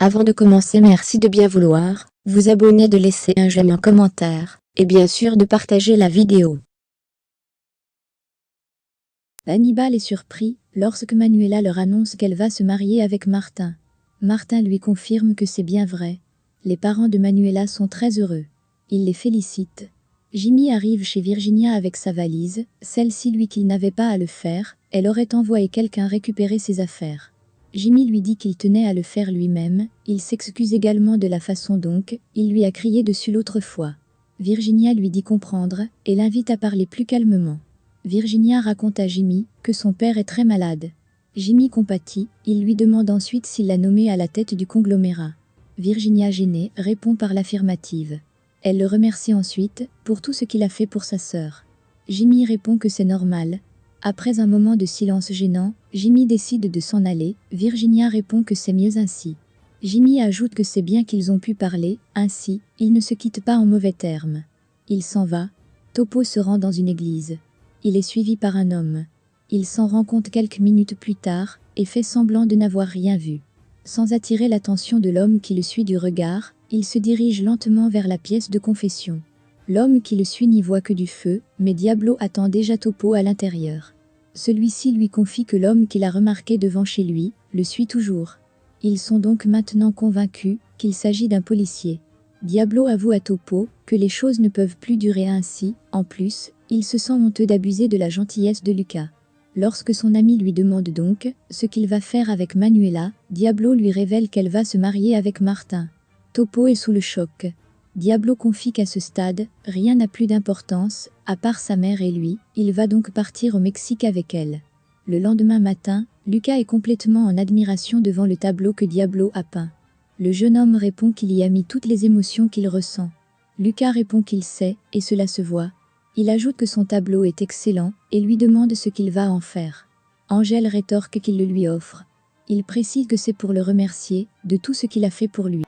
Avant de commencer, merci de bien vouloir vous abonner, de laisser un j'aime, un commentaire, et bien sûr de partager la vidéo. Hannibal est surpris lorsque Manuela leur annonce qu'elle va se marier avec Martin. Martin lui confirme que c'est bien vrai. Les parents de Manuela sont très heureux. Il les félicite. Jimmy arrive chez Virginia avec sa valise, celle-ci lui qu'il n'avait pas à le faire, elle aurait envoyé quelqu'un récupérer ses affaires. Jimmy lui dit qu'il tenait à le faire lui-même, il s'excuse également de la façon dont il lui a crié dessus l'autre fois. Virginia lui dit comprendre et l'invite à parler plus calmement. Virginia raconte à Jimmy que son père est très malade. Jimmy compatit, il lui demande ensuite s'il l'a nommé à la tête du conglomérat. Virginia, gênée, répond par l'affirmative. Elle le remercie ensuite pour tout ce qu'il a fait pour sa sœur. Jimmy répond que c'est normal. Après un moment de silence gênant, Jimmy décide de s'en aller. Virginia répond que c'est mieux ainsi. Jimmy ajoute que c'est bien qu'ils ont pu parler, ainsi, ils ne se quittent pas en mauvais termes. Il s'en va. Topo se rend dans une église. Il est suivi par un homme. Il s'en rend compte quelques minutes plus tard et fait semblant de n'avoir rien vu. Sans attirer l'attention de l'homme qui le suit du regard, il se dirige lentement vers la pièce de confession. L'homme qui le suit n'y voit que du feu, mais Diablo attend déjà Topo à l'intérieur. Celui-ci lui confie que l'homme qu'il a remarqué devant chez lui le suit toujours. Ils sont donc maintenant convaincus qu'il s'agit d'un policier. Diablo avoue à Topo que les choses ne peuvent plus durer ainsi. En plus, il se sent honteux d'abuser de la gentillesse de Lucas. Lorsque son ami lui demande donc ce qu'il va faire avec Manuela, Diablo lui révèle qu'elle va se marier avec Martin. Topo est sous le choc. Diablo confie qu'à ce stade, rien n'a plus d'importance, à part sa mère et lui, il va donc partir au Mexique avec elle. Le lendemain matin, Lucas est complètement en admiration devant le tableau que Diablo a peint. Le jeune homme répond qu'il y a mis toutes les émotions qu'il ressent. Lucas répond qu'il sait, et cela se voit. Il ajoute que son tableau est excellent, et lui demande ce qu'il va en faire. Angèle rétorque qu'il le lui offre. Il précise que c'est pour le remercier de tout ce qu'il a fait pour lui.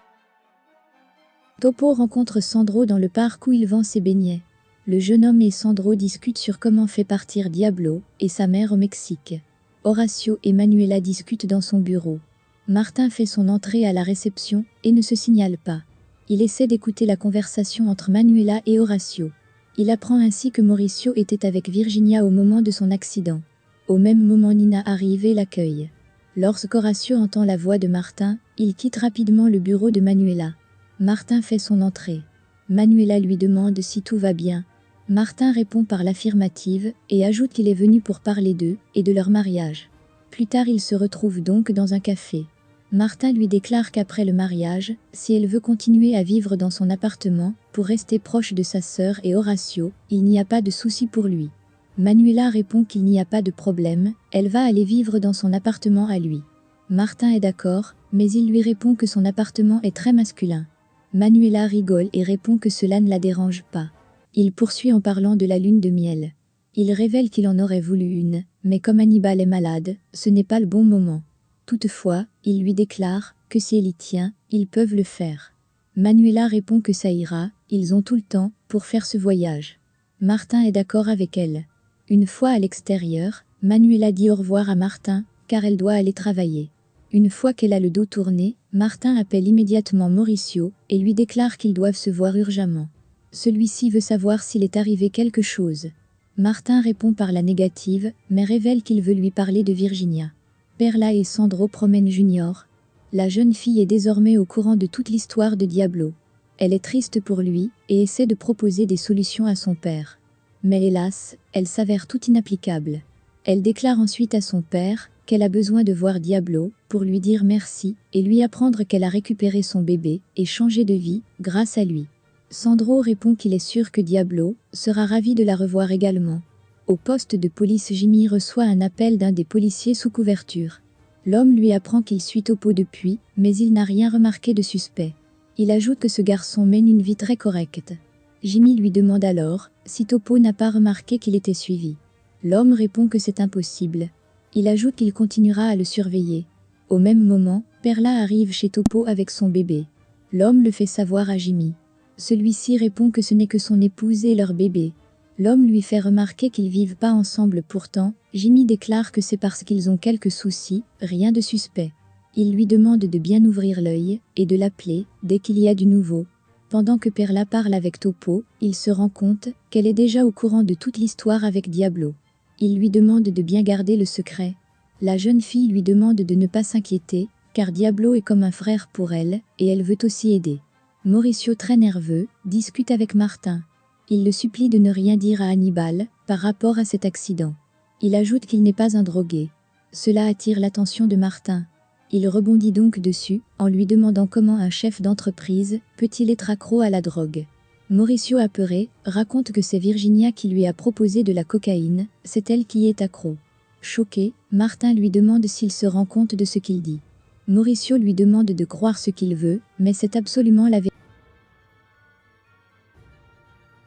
Topo rencontre Sandro dans le parc où il vend ses beignets. Le jeune homme et Sandro discutent sur comment fait partir Diablo et sa mère au Mexique. Horacio et Manuela discutent dans son bureau. Martin fait son entrée à la réception et ne se signale pas. Il essaie d'écouter la conversation entre Manuela et Horacio. Il apprend ainsi que Mauricio était avec Virginia au moment de son accident. Au même moment, Nina arrive et l'accueille. Lorsqu'Horacio entend la voix de Martin, il quitte rapidement le bureau de Manuela. Martin fait son entrée. Manuela lui demande si tout va bien. Martin répond par l'affirmative et ajoute qu'il est venu pour parler d'eux et de leur mariage. Plus tard, ils se retrouvent donc dans un café. Martin lui déclare qu'après le mariage, si elle veut continuer à vivre dans son appartement, pour rester proche de sa sœur et Horacio, il n'y a pas de souci pour lui. Manuela répond qu'il n'y a pas de problème, elle va aller vivre dans son appartement à lui. Martin est d'accord, mais il lui répond que son appartement est très masculin. Manuela rigole et répond que cela ne la dérange pas. Il poursuit en parlant de la lune de miel. Il révèle qu'il en aurait voulu une, mais comme Hannibal est malade, ce n'est pas le bon moment. Toutefois, il lui déclare que si elle y tient, ils peuvent le faire. Manuela répond que ça ira, ils ont tout le temps pour faire ce voyage. Martin est d'accord avec elle. Une fois à l'extérieur, Manuela dit au revoir à Martin, car elle doit aller travailler. Une fois qu'elle a le dos tourné, Martin appelle immédiatement Mauricio et lui déclare qu'ils doivent se voir urgemment. Celui-ci veut savoir s'il est arrivé quelque chose. Martin répond par la négative, mais révèle qu'il veut lui parler de Virginia. Perla et Sandro promènent Junior. La jeune fille est désormais au courant de toute l'histoire de Diablo. Elle est triste pour lui et essaie de proposer des solutions à son père. Mais hélas, elle s'avère tout inapplicable. Elle déclare ensuite à son père qu'elle a besoin de voir Diablo pour lui dire merci et lui apprendre qu'elle a récupéré son bébé et changé de vie grâce à lui. Sandro répond qu'il est sûr que Diablo sera ravi de la revoir également. Au poste de police, Jimmy reçoit un appel d'un des policiers sous couverture. L'homme lui apprend qu'il suit Topo depuis, mais il n'a rien remarqué de suspect. Il ajoute que ce garçon mène une vie très correcte. Jimmy lui demande alors si Topo n'a pas remarqué qu'il était suivi. L'homme répond que c'est impossible. Il ajoute qu'il continuera à le surveiller. Au même moment, Perla arrive chez Topo avec son bébé. L'homme le fait savoir à Jimmy. Celui-ci répond que ce n'est que son épouse et leur bébé. L'homme lui fait remarquer qu'ils vivent pas ensemble pourtant. Jimmy déclare que c'est parce qu'ils ont quelques soucis, rien de suspect. Il lui demande de bien ouvrir l'œil et de l'appeler dès qu'il y a du nouveau. Pendant que Perla parle avec Topo, il se rend compte qu'elle est déjà au courant de toute l'histoire avec Diablo. Il lui demande de bien garder le secret. La jeune fille lui demande de ne pas s'inquiéter, car Diablo est comme un frère pour elle, et elle veut aussi aider. Mauricio, très nerveux, discute avec Martin. Il le supplie de ne rien dire à Hannibal par rapport à cet accident. Il ajoute qu'il n'est pas un drogué. Cela attire l'attention de Martin. Il rebondit donc dessus, en lui demandant comment un chef d'entreprise peut-il être accro à la drogue. Mauricio, apeuré, raconte que c'est Virginia qui lui a proposé de la cocaïne, c'est elle qui est accro. Choqué, Martin lui demande s'il se rend compte de ce qu'il dit. Mauricio lui demande de croire ce qu'il veut, mais c'est absolument la vérité.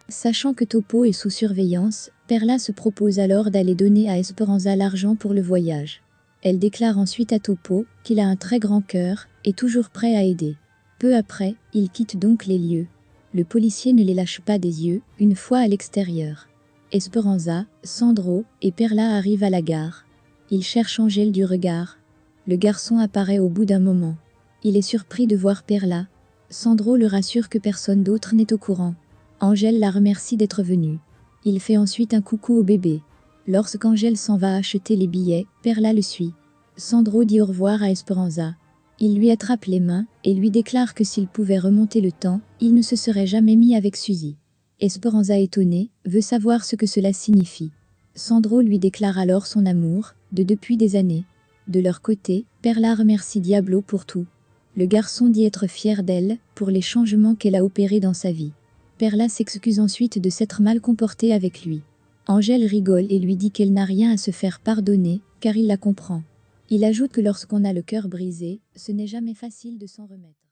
Sachant que Topo est sous surveillance, Perla se propose alors d'aller donner à Esperanza l'argent pour le voyage. Elle déclare ensuite à Topo qu'il a un très grand cœur et toujours prêt à aider. Peu après, ils quittent donc les lieux. Le policier ne les lâche pas des yeux, une fois à l'extérieur. Esperanza, Sandro et Perla arrivent à la gare. Ils cherchent Angèle du regard. Le garçon apparaît au bout d'un moment. Il est surpris de voir Perla. Sandro le rassure que personne d'autre n'est au courant. Angèle la remercie d'être venue. Il fait ensuite un coucou au bébé. Lorsqu'Angèle s'en va acheter les billets, Perla le suit. Sandro dit au revoir à Esperanza. Il lui attrape les mains et lui déclare que s'il pouvait remonter le temps, il ne se serait jamais mis avec Suzy. Esperanza, étonnée, veut savoir ce que cela signifie. Sandro lui déclare alors son amour, depuis des années. De leur côté, Perla remercie Diablo pour tout. Le garçon dit être fier d'elle, pour les changements qu'elle a opérés dans sa vie. Perla s'excuse ensuite de s'être mal comportée avec lui. Angèle rigole et lui dit qu'elle n'a rien à se faire pardonner, car il la comprend. Il ajoute que lorsqu'on a le cœur brisé, ce n'est jamais facile de s'en remettre.